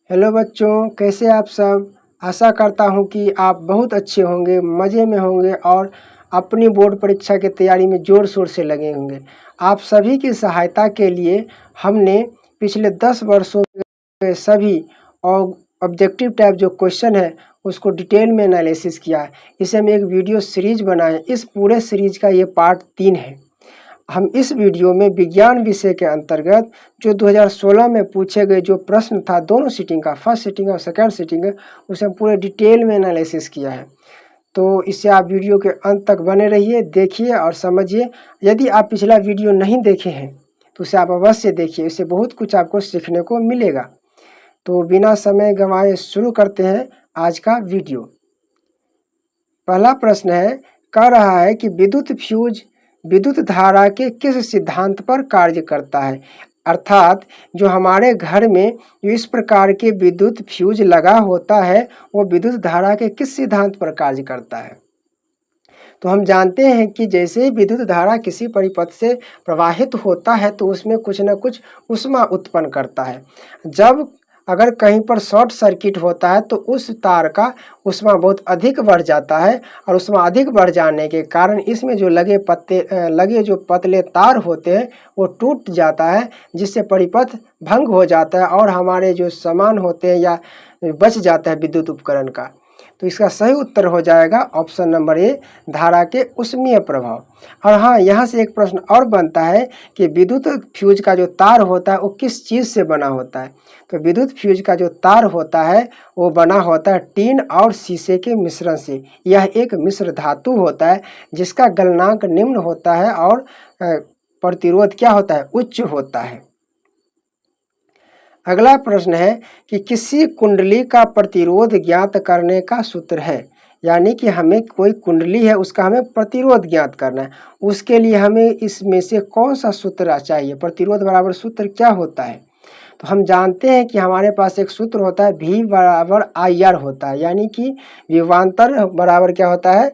Hello बच्चों, कैसे आप सब। आशा करता हूँ कि आप बहुत अच्छे होंगे, मज़े में होंगे और अपनी बोर्ड परीक्षा की तैयारी में ज़ोर शोर से लगे होंगे। आप सभी की सहायता के लिए हमने पिछले 10 वर्षों में सभी और ऑब्जेक्टिव टाइप जो क्वेश्चन है उसको डिटेल में एनालिसिस किया है। इसे हम एक वीडियो सीरीज बनाए। इस पूरे सीरीज का ये पार्ट 3 है। हम इस वीडियो में विज्ञान विषय के अंतर्गत जो 2016 में पूछे गए जो प्रश्न था, दोनों सीटिंग का, फर्स्ट सीटिंग और सेकंड सीटिंग है, उसे हम पूरे डिटेल में एनालिसिस किया है। तो इससे आप वीडियो के अंत तक बने रहिए, देखिए और समझिए। यदि आप पिछला वीडियो नहीं देखे हैं तो उसे आप अवश्य देखिए, इससे बहुत कुछ आपको सीखने को मिलेगा। तो बिना समय गंवाए शुरू करते हैं आज का वीडियो। पहला प्रश्न है, कह रहा है कि विद्युत फ्यूज विद्युत धारा के किस सिद्धांत पर कार्य करता है। अर्थात जो हमारे घर में जो इस प्रकार के विद्युत फ्यूज लगा होता है वो विद्युत धारा के किस सिद्धांत पर कार्य करता है। तो हम जानते हैं कि जैसे ही विद्युत धारा किसी परिपथ से प्रवाहित होता है तो उसमें कुछ न कुछ ऊष्मा उत्पन्न करता है। जब अगर कहीं पर शॉर्ट सर्किट होता है तो उस तार का ऊष्मा बहुत अधिक बढ़ जाता है और ऊष्मा अधिक बढ़ जाने के कारण इसमें जो लगे जो पतले तार होते हैं वो टूट जाता है, जिससे परिपथ भंग हो जाता है और हमारे जो सामान होते हैं या बच जाता है विद्युत उपकरण का। तो इसका सही उत्तर हो जाएगा ऑप्शन नंबर ए, धारा के ऊष्मीय प्रभाव। और हाँ, यहाँ से एक प्रश्न और बनता है कि विद्युत फ्यूज का जो तार होता है वो किस चीज़ से बना होता है। तो विद्युत फ्यूज का जो तार होता है वो बना होता है टीन और शीशे के मिश्रण से। यह एक मिश्र धातु होता है जिसका गलनांक निम्न होता है और प्रतिरोध क्या होता है, उच्च होता है। अगला प्रश्न है कि किसी कुंडली का प्रतिरोध ज्ञात करने का सूत्र है। यानी कि हमें कोई कुंडली है उसका हमें प्रतिरोध ज्ञात करना है, उसके लिए हमें इसमें से कौन सा सूत्र चाहिए। प्रतिरोध बराबर सूत्र क्या होता है। तो हम जानते हैं कि हमारे पास एक सूत्र होता है V बराबर IR होता है, यानी कि विभवांतर बराबर क्या होता है,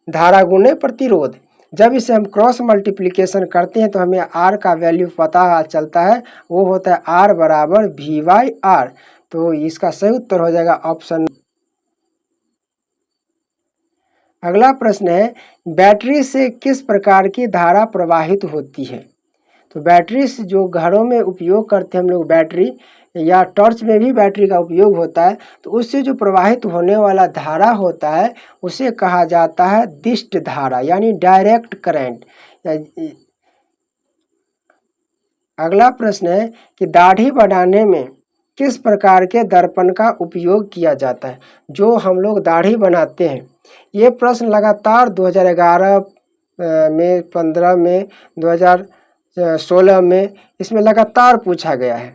धारा गुणे प्रतिरोध। जब इसे हम क्रॉस मल्टीप्लिकेशन करते हैं तो हमें R का वैल्यू पता चलता है, वो होता है R बराबर V/R। तो इसका सही उत्तर हो जाएगा ऑप्शन। अगला प्रश्न है, बैटरी से किस प्रकार की धारा प्रवाहित होती है। तो बैटरी से जो घरों में उपयोग करते हैं हम लोग, बैटरी या टॉर्च में भी बैटरी का उपयोग होता है, तो उससे जो प्रवाहित होने वाला धारा होता है उसे कहा जाता है दिष्ट धारा, यानी डायरेक्ट करंट। अगला प्रश्न है कि दाढ़ी बढ़ाने में किस प्रकार के दर्पण का उपयोग किया जाता है। जो हम लोग दाढ़ी बनाते हैं, ये प्रश्न लगातार 2011 में, 15 में, 2016 में इसमें लगातार पूछा गया है।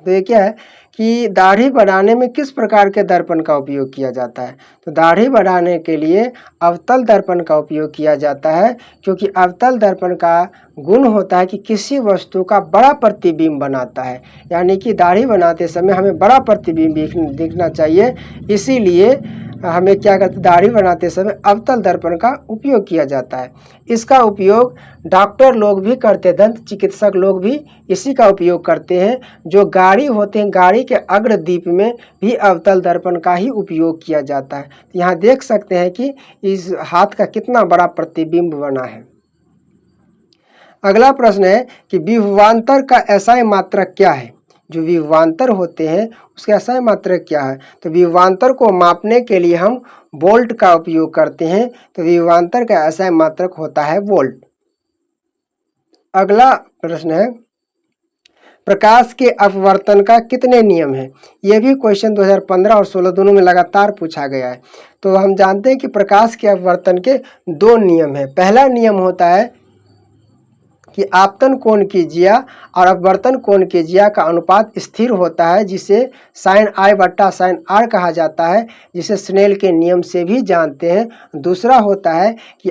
तो ये क्या है कि दाढ़ी बढ़ाने में किस प्रकार के दर्पण का उपयोग किया जाता है। तो दाढ़ी बढ़ाने के लिए अवतल दर्पण का उपयोग किया जाता है, क्योंकि अवतल दर्पण का गुण होता है कि किसी वस्तु का बड़ा प्रतिबिंब बनाता है। यानी कि दाढ़ी बनाते समय हमें बड़ा प्रतिबिंब दिखना चाहिए, इसीलिए हमें क्या करते, दाढ़ी बनाते समय अवतल दर्पण का उपयोग किया जाता है। इसका उपयोग डॉक्टर लोग भी करते हैं, दंत चिकित्सक लोग भी इसी का उपयोग करते हैं। जो गाड़ी होते हैं, गाड़ी के अग्रदीप में भी अवतल दर्पण का ही उपयोग किया जाता है। यहाँ देख सकते हैं कि इस हाथ का कितना बड़ा प्रतिबिंब बना है। अगला प्रश्न है कि विभवांतर का एसआई मात्रक क्या है। जो विभवांतर होते हैं उसका एसआई मात्रक क्या है। तो विभवांतर को मापने के लिए हम वोल्ट का उपयोग करते हैं, तो विभवांतर का एसआई मात्रक होता है वोल्ट। अगला प्रश्न है, प्रकाश के अपवर्तन का कितने नियम हैं। यह भी क्वेश्चन 2015 और 16 दोनों में लगातार पूछा गया है। तो हम जानते हैं कि प्रकाश के अपवर्तन के 2 नियम हैं। पहला नियम होता है कि आपतन कोण की ज्या और अपवर्तन कोण की ज्या का अनुपात स्थिर होता है, जिसे sin I बट्टा sin R कहा जाता है, जिसे स्नेल के नियम से भी जानते हैं। दूसरा होता है कि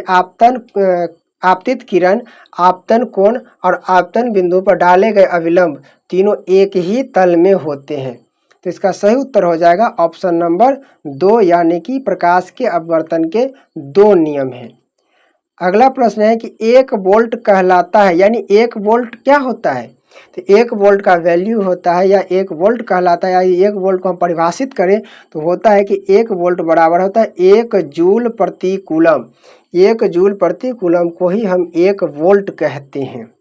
आपतित किरण, आपतन कोण और आपतन बिंदु पर डाले गए अविलंब तीनों एक ही तल में होते हैं। तो इसका सही उत्तर हो जाएगा ऑप्शन नंबर 2, यानी कि प्रकाश के अपवर्तन के 2 नियम हैं। अगला प्रश्न है कि 1 वोल्ट कहलाता है, यानी 1 वोल्ट क्या होता है। तो 1 वोल्ट का वैल्यू होता है या 1 वोल्ट कहलाता है, या 1 वोल्ट को हम परिभाषित करें तो होता है कि 1 वोल्ट बराबर होता है 1 जूल प्रति कूलम। 1 जूल प्रति कूलम को ही हम 1 वोल्ट कहते हैं।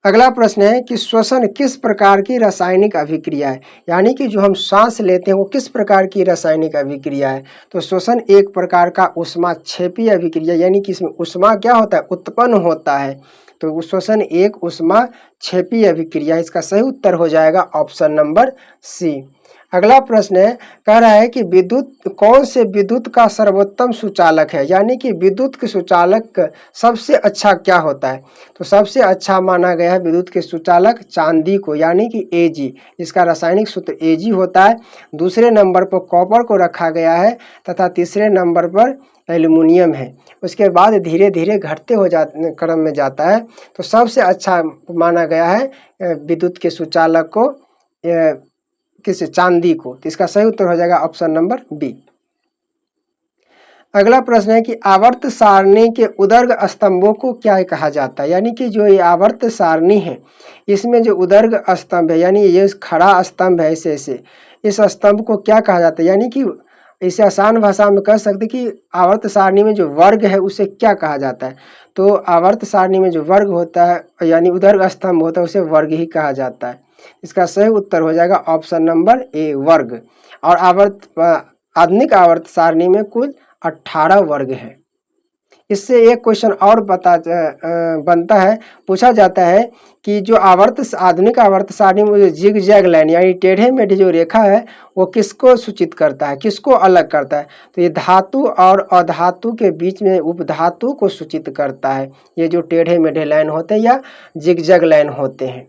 अगला प्रश्न है कि श्वसन किस प्रकार की रासायनिक अभिक्रिया है, यानी कि जो हम सांस लेते हैं वो किस प्रकार की रासायनिक अभिक्रिया है। तो श्वसन एक प्रकार का ऊष्माक्षेपी अभिक्रिया, यानी कि इसमें ऊष्मा क्या होता है, उत्पन्न होता है। तो श्वसन एक ऊष्माक्षेपी अभिक्रिया। इसका सही उत्तर हो जाएगा ऑप्शन नंबर सी। अगला प्रश्न है, कह रहा है कि कौन से विद्युत का सर्वोत्तम सुचालक है, यानी कि विद्युत के सुचालक सबसे अच्छा क्या होता है। तो सबसे अच्छा माना गया है विद्युत के सुचालक चांदी को, यानी कि Ag। इसका रासायनिक सूत्र Ag होता है। दूसरे नंबर पर कॉपर को रखा गया है तथा तीसरे नंबर पर एल्युमिनियम है। उसके बाद धीरे धीरे घटते हो जाते क्रम में जाता है। तो सबसे अच्छा माना गया है विद्युत के सुचालक को किसे, चांदी को। तो इसका सही उत्तर हो जाएगा ऑप्शन नंबर बी। अगला प्रश्न है कि आवर्त सारणी के उदर्ग स्तंभों को क्या कहा जाता है, यानी कि जो ये आवर्त सारणी है इसमें जो उदर्ग स्तंभ है, यानी ये खड़ा स्तंभ है ऐसे इस स्तंभ को क्या कहा जाता है, यानी कि इसे आसान भाषा में कह सकते कि आवर्त सारणी में जो वर्ग है उसे क्या कहा जाता है। तो आवर्त सारणी में जो वर्ग होता है यानी उदर्ग स्तंभ होता है उसे वर्ग ही कहा जाता है। इसका सही उत्तर हो जाएगा ऑप्शन नंबर ए, वर्ग। और आधुनिक आवर्त सारणी में कुल 18 वर्ग है। इससे एक क्वेश्चन और बनता है, पूछा जाता है कि जो आधुनिक आवर्त सारणी में जो जिग जैग लाइन यानी टेढ़े मेढ़े जो रेखा है वो किसको सूचित करता है, किसको अलग करता है। तो ये धातु और अधातु के बीच में उपधातु को सूचित करता है, ये जो टेढ़े मेढ़े लाइन होते हैं या जिग जैग लाइन होते हैं।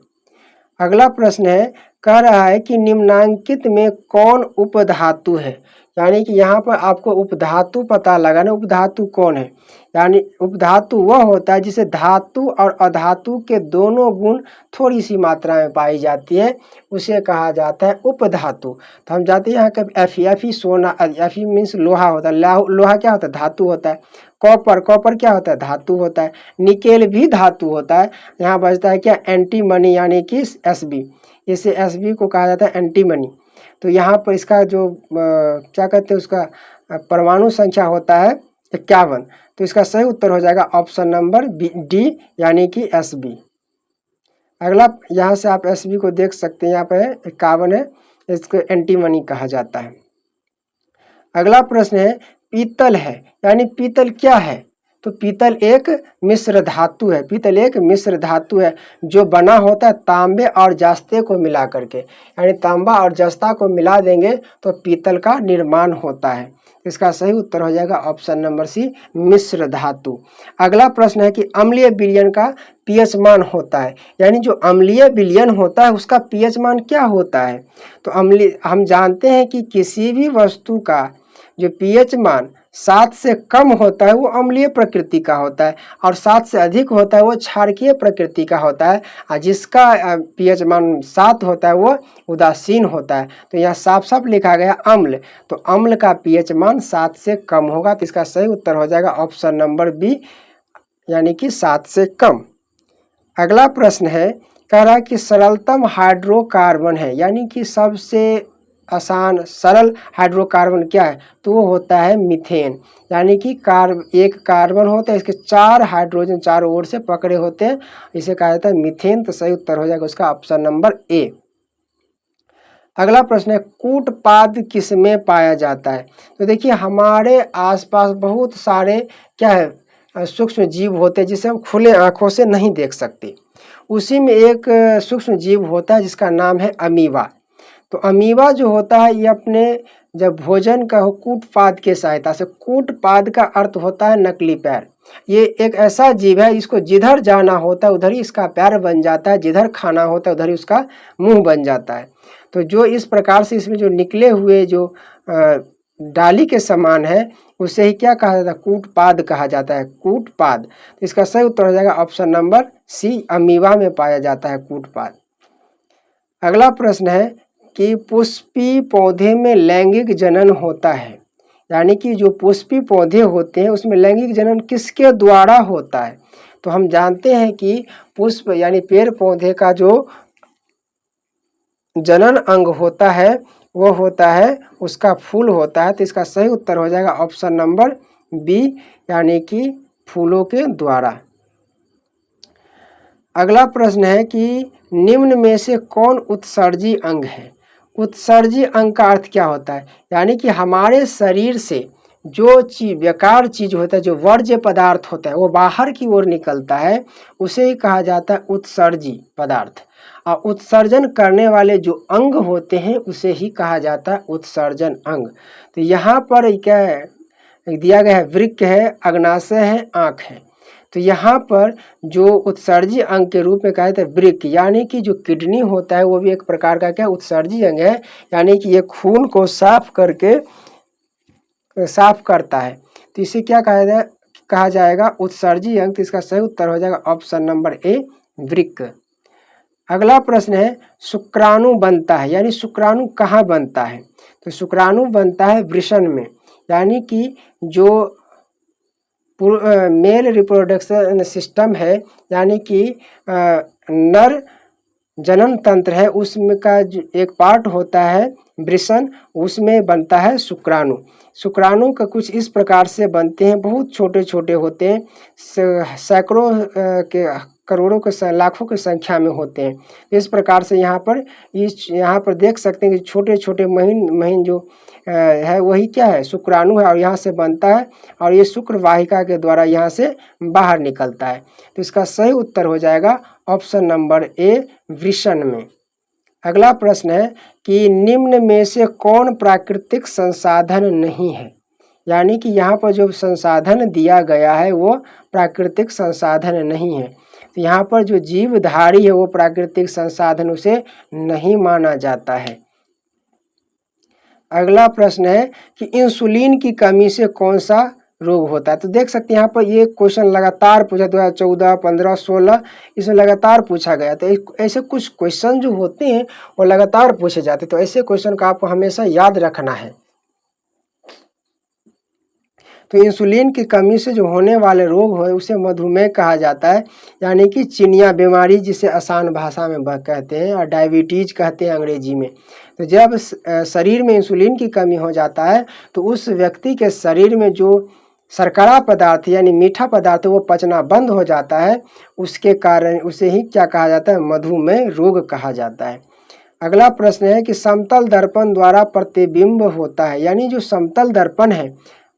अगला प्रश्न है, कह रहा है कि निम्नांकित में कौन उपधातु है, यानी कि यहाँ पर आपको उपधातु पता लगाना। उपधातु कौन है, यानी उपधातु वह होता है जिसे धातु और अधातु के दोनों गुण थोड़ी सी मात्रा में पाई जाती है, उसे कहा जाता है उपधातु। तो हम जाते हैं यहाँ का Fe सोना, Fe मीन्स लोहा होता है। लोहा क्या होता है, धातु होता है। कॉपर क्या होता है, धातु होता है। निकेल भी धातु होता है। यहाँ बचता है क्या, एंटीमनी यानी कि Sb। इसे Sb को कहा जाता है एंटीमनी। तो यहाँ पर इसका जो क्या कहते हैं उसका परमाणु संख्या होता है 51। तो इसका सही उत्तर हो जाएगा ऑप्शन नंबर डी यानी कि Sb। अगला यहाँ से आप Sb को देख सकते हैं, यहाँ पे 51 है, इसको एंटीमनी कहा जाता है। अगला प्रश्न है, पीतल है, यानी पीतल क्या है। तो पीतल एक मिश्र धातु है। पीतल एक मिश्र धातु है जो बना होता है तांबे और जस्ते को मिला करके, यानी तांबा और जस्ता को मिला देंगे तो पीतल का निर्माण होता है। इसका सही उत्तर हो जाएगा ऑप्शन नंबर सी, मिश्र धातु। अगला प्रश्न है कि अम्लीय विलयन का पीएच मान होता है, यानी जो अम्लीय विलयन होता है उसका पीएच मान क्या होता है। तो हम जानते हैं कि किसी भी वस्तु का जो पीएच मान 7 से कम होता है वो अम्लीय प्रकृति का होता है, और 7 से अधिक होता है वो क्षारकीय प्रकृति का होता है, और जिसका पीएच मान 7 होता है वो उदासीन होता है। तो यहाँ साफ साफ लिखा गया अम्ल, तो अम्ल का पीएच मान 7 से कम होगा। तो इसका सही उत्तर हो जाएगा ऑप्शन नंबर बी यानी कि 7 से कम। अगला प्रश्न है, कह रहा है कि सरलतम हाइड्रोकार्बन है, यानी कि सबसे आसान सरल हाइड्रोकार्बन क्या है। तो वो होता है मीथेन, यानी कि एक कार्बन होता है, इसके 4 हाइड्रोजन चारों ओर से पकड़े होते हैं, इसे कहा जाता है मीथेन। तो सही उत्तर हो जाएगा उसका ऑप्शन नंबर ए। अगला प्रश्न है, कूटपाद किसमें पाया जाता है। तो देखिए हमारे आसपास बहुत सारे क्या है सूक्ष्म जीव होते हैं जिसे हम खुले आंखों से नहीं देख सकते। उसी में एक सूक्ष्म जीव होता है जिसका नाम है अमीबा। तो अमीबा जो होता है ये अपने जब भोजन का हो कूटपाद के सहायता से, कूटपाद का अर्थ होता है नकली पैर। ये एक ऐसा जीव है इसको जिधर जाना होता है उधर ही इसका पैर बन जाता है, जिधर खाना होता है उधर ही उसका मुंह बन जाता है। तो जो इस प्रकार से इसमें जो निकले हुए जो डाली के समान है उसे ही क्या कहा जाता है, कूटपाद कहा जाता है, कूटपाद। तो इसका सही उत्तर हो जाएगा ऑप्शन नंबर सी, अमीबा में पाया जाता है कूटपाद। अगला प्रश्न है कि पुष्पी पौधे में लैंगिक जनन होता है, यानी कि जो पुष्पी पौधे होते हैं उसमें लैंगिक जनन किसके द्वारा होता है। तो हम जानते हैं कि पुष्प यानी पेड़ पौधे का जो जनन अंग होता है वो होता है उसका फूल होता है। तो इसका सही उत्तर हो जाएगा ऑप्शन नंबर बी, यानी कि फूलों के द्वारा। अगला प्रश्न है कि निम्न में से कौन उत्सर्जी अंग है। उत्सर्जी अंग का अर्थ क्या होता है, यानी कि हमारे शरीर से जो चीज बेकार चीज होता है, जो वर्ज्य पदार्थ होता है वो बाहर की ओर निकलता है, उसे ही कहा जाता है उत्सर्जी पदार्थ। और उत्सर्जन करने वाले जो अंग होते हैं उसे ही कहा जाता है उत्सर्जन अंग। तो यहाँ पर क्या दिया गया है, वृक्क है, अग्नाशय है, आँख है। तो यहाँ पर जो उत्सर्जी अंग के रूप में कहा जाता है वृक्क, यानी कि जो किडनी होता है वो भी एक प्रकार का क्या उत्सर्जी अंग है, यानी कि ये खून को साफ करता है। तो इसे क्या कहा जाएगा उत्सर्जी अंग। तो इसका सही उत्तर हो जाएगा ऑप्शन नंबर ए, वृक्क। अगला प्रश्न है शुक्राणु बनता है, यानी शुक्राणु कहाँ बनता है। तो शुक्राणु बनता है वृषण में, यानी कि जो मेल रिप्रोडक्शन सिस्टम है, यानी कि नर जनन तंत्र है, उसमें का जो एक पार्ट होता है वृषण, उसमें बनता है शुक्राणु। शुक्राणु का कुछ इस प्रकार से बनते हैं, बहुत छोटे छोटे होते हैं, सैकड़ों के करोड़ों के लाखों की संख्या में होते हैं। इस प्रकार से यहाँ पर देख सकते हैं कि छोटे छोटे महीन जो है वही क्या है शुक्राणु है, और यहाँ से बनता है और ये शुक्र वाहिका के द्वारा यहाँ से बाहर निकलता है। तो इसका सही उत्तर हो जाएगा ऑप्शन नंबर ए, वृषण में। अगला प्रश्न है कि निम्न में से कौन प्राकृतिक संसाधन नहीं है, यानी कि यहाँ पर जो संसाधन दिया गया है वो प्राकृतिक संसाधन नहीं है। तो यहाँ पर जो जीवधारी है वो प्राकृतिक संसाधन उसे नहीं माना जाता है। अगला प्रश्न है कि इंसुलिन की कमी से कौन सा रोग होता है। तो देख सकते हैं यहाँ पर ये क्वेश्चन लगातार पूछा, 2014, 15, 16 इसमें लगातार पूछा गया। तो ऐसे कुछ क्वेश्चन जो होते हैं वो लगातार पूछे जाते हैं, तो ऐसे क्वेश्चन का आपको हमेशा याद रखना है। तो इंसुलिन की कमी से जो होने वाले रोग हो उसे मधुमेह कहा जाता है, यानी कि चिनिया बीमारी जिसे आसान भाषा में कहते हैं, और डायबिटीज कहते हैं अंग्रेजी में। तो जब शरीर में इंसुलिन की कमी हो जाता है तो उस व्यक्ति के शरीर में जो शर्करा पदार्थ यानी मीठा पदार्थ वो पचना बंद हो जाता है, उसके कारण उसे ही क्या कहा जाता है, मधुमेह रोग कहा जाता है। अगला प्रश्न है कि समतल दर्पण द्वारा प्रतिबिंब होता है, यानी जो समतल दर्पण है,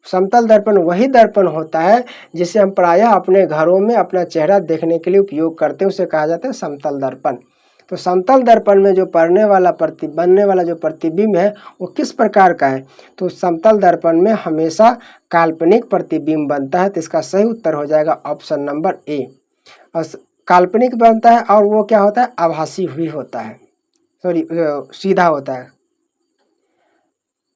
समतल दर्पण वही दर्पण होता है जिसे हम प्रायः अपने घरों में अपना चेहरा देखने के लिए उपयोग करते हैं, उसे कहा जाता है समतल दर्पण। तो समतल दर्पण में जो बनने वाला जो प्रतिबिंब है वो किस प्रकार का है। तो समतल दर्पण में हमेशा काल्पनिक प्रतिबिंब बनता है। तो इसका सही उत्तर हो जाएगा ऑप्शन नंबर ए, और काल्पनिक बनता है और वो क्या होता है, आभासी भी होता है, सीधा होता है।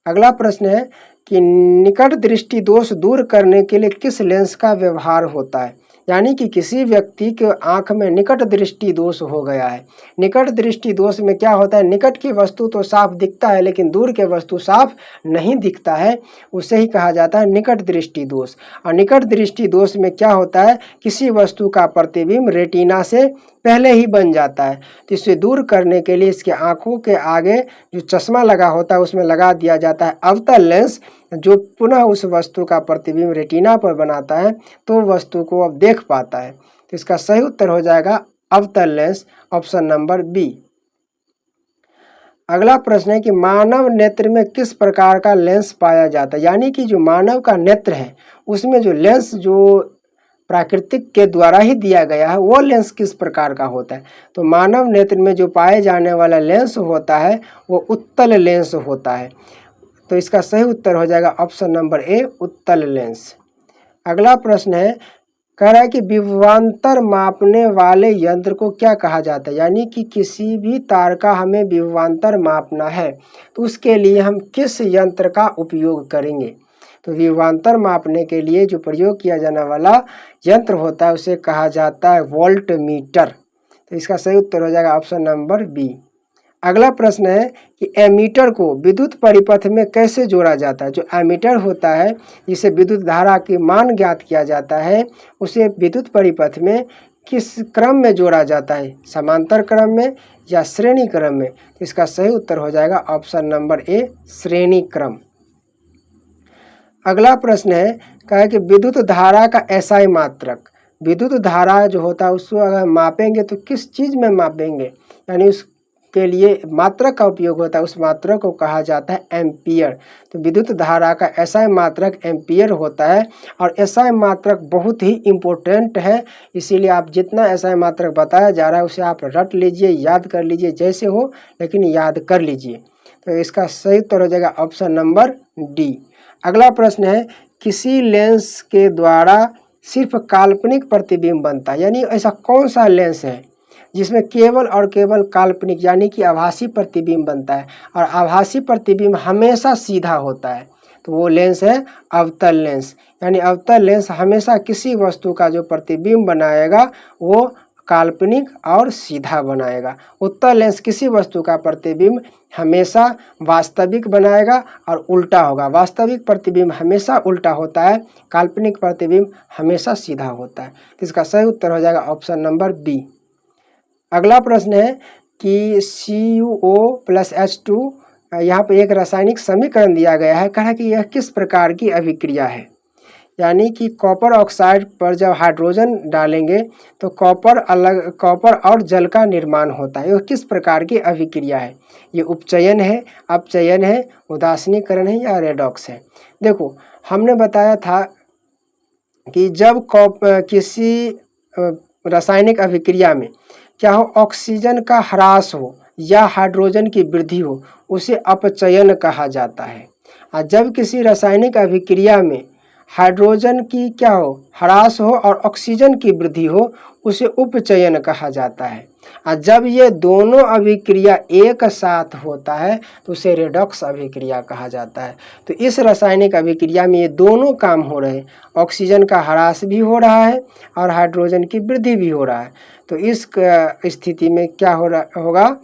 अगला प्रश्न है कि निकट दृष्टि दोष दूर करने के लिए किस लेंस का व्यवहार होता है, यानी कि किसी व्यक्ति के आंख में निकट दृष्टि दोष हो गया है। निकट दृष्टि दोष में क्या होता है, निकट की वस्तु तो साफ दिखता है लेकिन दूर के वस्तु साफ नहीं दिखता है, उसे ही कहा जाता है निकट दृष्टि दोष। और निकट दृष्टि दोष में क्या होता है, किसी वस्तु का प्रतिबिंब रेटिना से पहले ही बन जाता है। तो इसे दूर करने के लिए इसके आंखों के आगे जो चश्मा लगा होता है उसमें लगा दिया जाता है अवतल लेंस, जो पुनः उस वस्तु का प्रतिबिंब रेटिना पर बनाता है तो वस्तु को अब देख पाता है। तो इसका सही उत्तर हो जाएगा अवतल लेंस, ऑप्शन नंबर बी। अगला प्रश्न है कि मानव नेत्र में किस प्रकार का लेंस पाया जाता है, यानी कि जो मानव का नेत्र है उसमें जो लेंस जो प्राकृतिक के द्वारा ही दिया गया है वो लेंस किस प्रकार का होता है। तो मानव नेत्र में जो पाए जाने वाला लेंस होता है वो उत्तल लेंस होता है। तो इसका सही उत्तर हो जाएगा ऑप्शन नंबर ए, उत्तल लेंस। अगला प्रश्न है, कह रहा है कि विभवांतर मापने वाले यंत्र को क्या कहा जाता है, यानी कि किसी भी तार का हमें विभवांतर मापना है तो उसके लिए हम किस यंत्र का उपयोग करेंगे। तो विभवांतर मापने के लिए जो प्रयोग किया जाने वाला यंत्र होता है उसे कहा जाता है वोल्ट मीटर। तो इसका सही उत्तर हो जाएगा ऑप्शन नंबर बी। अगला प्रश्न है कि एमीटर को विद्युत परिपथ में कैसे जोड़ा जाता है। जो एमीटर होता है जिसे विद्युत धारा की मान ज्ञात किया जाता है, उसे विद्युत परिपथ में किस क्रम में जोड़ा जाता है, समांतर क्रम में या श्रेणी क्रम में। तो इसका सही उत्तर हो जाएगा ऑप्शन नंबर ए, श्रेणी क्रम। अगला प्रश्न है कहा कि विद्युत धारा का एसआई मात्रक, विद्युत धारा जो होता है उसको अगर मापेंगे तो किस चीज़ में मापेंगे, यानी उसके लिए मात्रक का उपयोग होता है, उस मात्रक को कहा जाता है एम्पियर। तो विद्युत धारा का एसआई मात्रक एम्पियर होता है और एसआई मात्रक बहुत ही इम्पोर्टेंट है, इसीलिए आप जितना एसआई मात्रक बताया जा रहा है उसे आप रट लीजिए, याद कर लीजिए जैसे हो, लेकिन याद कर लीजिए। तो इसका सही उत्तर हो जाएगा ऑप्शन नंबर डी। अगला प्रश्न है किसी लेंस के द्वारा सिर्फ काल्पनिक प्रतिबिंब बनता है, यानी ऐसा कौन सा लेंस है जिसमें केवल और केवल काल्पनिक यानी कि आभासी प्रतिबिंब बनता है और आभासी प्रतिबिंब हमेशा सीधा होता है। तो वो लेंस है अवतल लेंस, यानी अवतल लेंस हमेशा किसी वस्तु का जो प्रतिबिंब बनाएगा वो काल्पनिक और सीधा बनाएगा। उत्तल लेंस किसी वस्तु का प्रतिबिंब हमेशा वास्तविक बनाएगा और उल्टा होगा। वास्तविक प्रतिबिंब हमेशा उल्टा होता है, काल्पनिक प्रतिबिंब हमेशा सीधा होता है। तो इसका सही उत्तर हो जाएगा ऑप्शन नंबर बी। अगला प्रश्न है कि CuO+H2 यहाँ पे एक रासायनिक समीकरण दिया गया है, कहा कि यह किस प्रकार की अभिक्रिया है, यानी कि कॉपर ऑक्साइड पर जब हाइड्रोजन डालेंगे तो कॉपर और जल का निर्माण होता है। यह किस प्रकार की अभिक्रिया है, ये उपचयन है, अपचयन है, उदासीनीकरण है या रेडॉक्स है। देखो हमने बताया था कि जब किसी रासायनिक अभिक्रिया में क्या हो, ऑक्सीजन का ह्रास हो या हाइड्रोजन की वृद्धि हो, उसे अपचयन कहा जाता है। और जब किसी रासायनिक अभिक्रिया में हाइड्रोजन की क्या हो, ह्रास हो और ऑक्सीजन की वृद्धि हो, उसे उपचयन कहा जाता है। और जब ये दोनों अभिक्रिया एक साथ होता है तो उसे रेडॉक्स अभिक्रिया कहा जाता है। तो इस रासायनिक अभिक्रिया में ये दोनों काम हो रहे हैं, ऑक्सीजन का ह्रास भी हो रहा है और हाइड्रोजन की वृद्धि भी हो रहा है। तो इस स्थिति में क्या होगा,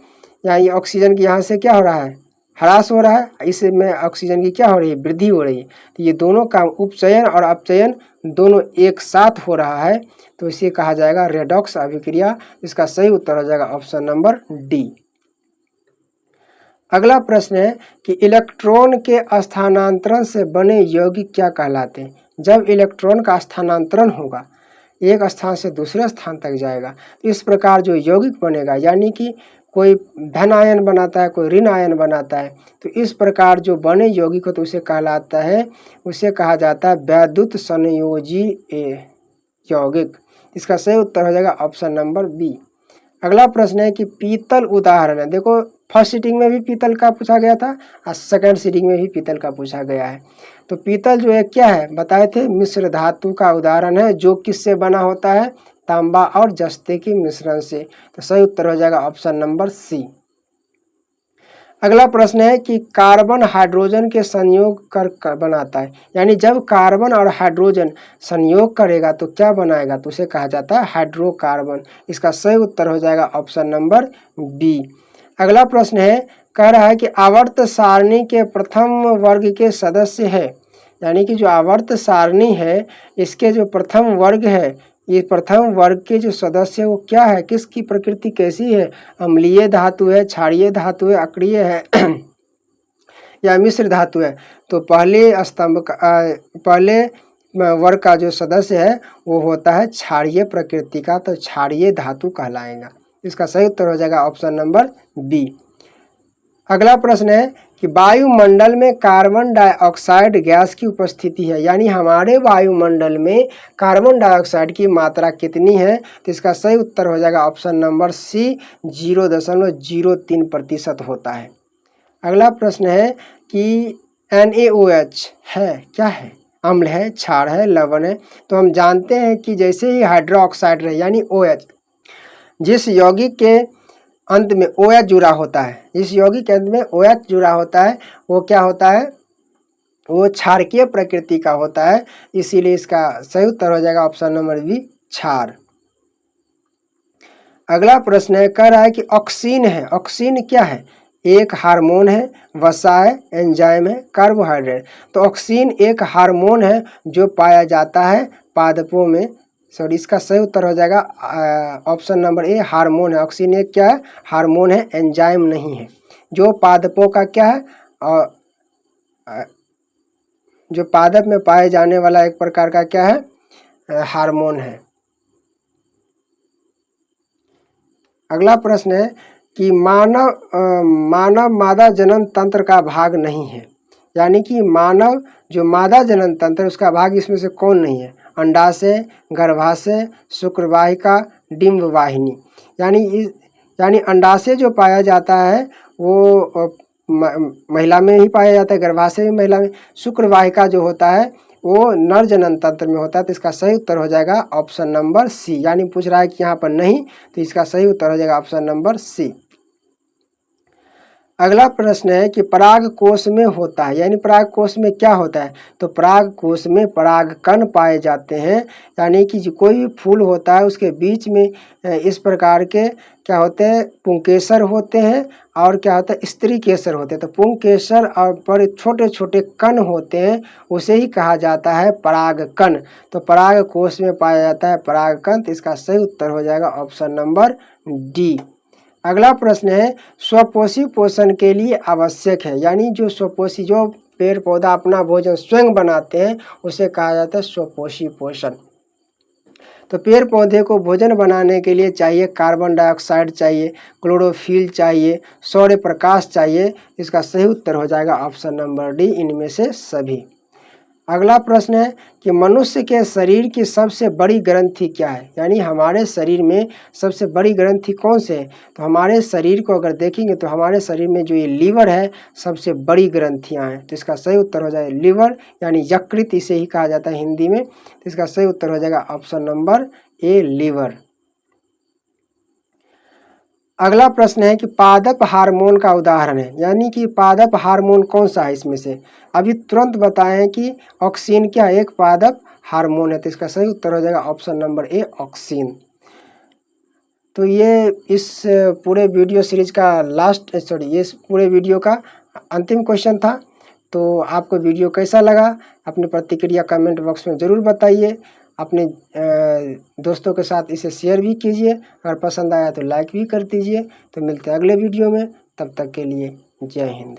यानी ऑक्सीजन की यहाँ से क्या हो रहा है, ह्रास हो रहा है, इसमें ऑक्सीजन की क्या हो रही है, वृद्धि हो रही है। तो ये दोनों काम उपचयन और अपचयन दोनों एक साथ हो रहा है, तो इसे कहा जाएगा रेडॉक्स अभिक्रिया। इसका सही उत्तर हो जाएगा ऑप्शन नंबर डी। अगला प्रश्न है कि इलेक्ट्रॉन के स्थानांतरण से बने यौगिक क्या कहलाते हैं। जब इलेक्ट्रॉन का स्थानांतरण होगा, एक स्थान से दूसरे स्थान तक जाएगा, तो इस प्रकार जो यौगिक बनेगा, यानी कि कोई धन आयन बनाता है, कोई ऋण आयन बनाता है, तो इस प्रकार जो बने यौगिक हो तो उसे कहलाता है, उसे कहा जाता है वैद्युत संयोजी यौगिक। इसका सही उत्तर हो जाएगा ऑप्शन नंबर बी। अगला प्रश्न है कि पीतल उदाहरण है। देखो फर्स्ट सीटिंग में भी पीतल का पूछा गया था और सेकंड सीटिंग में भी पीतल का पूछा गया है। तो पीतल जो है क्या है, बताए थे मिश्र धातु का उदाहरण है, जो किससे बना होता है, तांबा और जस्ते के मिश्रण से। तो सही उत्तर हो जाएगा ऑप्शन नंबर सी। अगला प्रश्न है कि कार्बन हाइड्रोजन के संयोग कर बनाता है, यानी जब कार्बन और हाइड्रोजन संयोग करेगा तो क्या बनाएगा, तो उसे कहा जाता है हाइड्रोकार्बन। इसका सही उत्तर हो जाएगा ऑप्शन नंबर बी। अगला प्रश्न है, कह रहा है कि आवर्त सारणी के प्रथम वर्ग के सदस्य है, यानी कि जो आवर्त सारणी है इसके जो प्रथम वर्ग है, ये प्रथम वर्ग के जो सदस्य है वो क्या है, किसकी प्रकृति कैसी है, अम्लीय धातु है, क्षारीय धातु है, अक्रिय है या मिश्र धातु है। तो पहले वर्ग का जो सदस्य है वो होता है क्षारीय प्रकृति का, तो क्षारीय धातु कहलाएगा। इसका सही उत्तर हो जाएगा ऑप्शन नंबर बी। अगला प्रश्न है कि वायुमंडल में कार्बन डाइऑक्साइड गैस की उपस्थिति है, यानी हमारे वायुमंडल में कार्बन डाइऑक्साइड की मात्रा कितनी है, तो इसका सही उत्तर हो जाएगा ऑप्शन नंबर सी, 0.03% होता है। अगला प्रश्न है कि NaOH है, क्या है, अम्ल है, क्षार है, लवण है। तो हम जानते हैं कि जैसे ही हाइड्रोक्साइड रहे यानी OH, जिस यौगिक के अंत में OH जुड़ा होता है, जिस यौगिक के अंत में OH जुड़ा होता है वो क्या होता है, वो क्षारकीय प्रकृति का होता है, इसीलिए इसका सही उत्तर हो जाएगा ऑप्शन नंबर बी, क्षार। अगला प्रश्न है, कह रहा है कि ऑक्सीन है। ऑक्सीन क्या है? एक हार्मोन है, वसा है, एंजाइम है, कार्बोहाइड्रेट। तो ऑक्सीन एक हार्मोन है जो पाया जाता है पादपों में। सॉरी, इसका सही उत्तर हो जाएगा ऑप्शन नंबर ए, हार्मोन है। ऑक्सीन एक क्या है? हार्मोन है, एंजाइम नहीं है। जो पादपों का क्या है? जो पादप में पाए जाने वाला एक प्रकार का क्या है? हार्मोन है। अगला प्रश्न है कि मानव मादा जनन तंत्र का भाग नहीं है। यानी कि मानव जो मादा जनन तंत्र उसका भाग इसमें से कौन नहीं है? अंडाशय, गर्भाशय, शुक्रवाहिका, डिंब वाहिनी। यानी अंडाशय जो पाया जाता है वो महिला में ही पाया जाता है, गर्भाशय भी महिला में। शुक्रवाहिका जो होता है वो नर जनन तंत्र में होता है। तो इसका सही उत्तर हो जाएगा ऑप्शन नंबर सी। यानी पूछ रहा है कि यहाँ पर नहीं, तो इसका सही उत्तर हो जाएगा ऑप्शन नंबर सी। अगला प्रश्न है कि पराग कोश में होता है। यानी पराग कोश में क्या होता है? तो पराग कोश में परागकण पाए जाते हैं। यानी कि जो कोई भी फूल होता है उसके बीच में इस प्रकार के क्या होते हैं? पुंकेसर होते हैं और क्या होता है? स्त्री केसर होते हैं। तो पुंकेसर और पर छोटे छोटे कण होते हैं, उसे ही कहा जाता है परागकण। तो पराग कोश में पाया जाता है परागकण। तो इसका सही उत्तर हो जाएगा ऑप्शन नंबर डी। अगला प्रश्न है, स्वपोषी पोषण के लिए आवश्यक है। यानी जो स्वपोषी, जो पेड़ पौधा अपना भोजन स्वयं बनाते हैं उसे कहा जाता है स्वपोषी पोषण। तो पेड़ पौधे को भोजन बनाने के लिए चाहिए कार्बन डाइऑक्साइड चाहिए, क्लोरोफिल चाहिए, सौर्य प्रकाश चाहिए। इसका सही उत्तर हो जाएगा ऑप्शन नंबर डी, इनमें से सभी। अगला प्रश्न है कि मनुष्य के शरीर की सबसे बड़ी ग्रंथि क्या है? यानी हमारे शरीर में सबसे बड़ी ग्रंथि कौन से है? तो हमारे शरीर को अगर देखेंगे तो हमारे शरीर में जो ये लीवर है सबसे बड़ी ग्रंथियां हैं। तो इसका सही उत्तर हो जाएगा लीवर, यानी यकृत इसे ही कहा जाता है हिंदी में। तो इसका सही उत्तर हो जाएगा ऑप्शन नंबर ए, लीवर। अगला प्रश्न है कि पादप हार्मोन का उदाहरण है। यानी कि पादप हार्मोन कौन सा है इसमें से? अभी तुरंत बताएं कि ऑक्सीन क्या एक पादप हार्मोन है। तो इसका सही उत्तर हो जाएगा ऑप्शन नंबर ए, ऑक्सीन। तो ये इस पूरे वीडियो सीरीज का ये पूरे वीडियो का अंतिम क्वेश्चन था। तो आपको वीडियो कैसा लगा? अपनी प्रतिक्रिया कमेंट बॉक्स में ज़रूर बताइए। अपने दोस्तों के साथ इसे शेयर भी कीजिए। अगर पसंद आया तो लाइक भी कर दीजिए। तो मिलते हैं अगले वीडियो में, तब तक के लिए जय हिंद।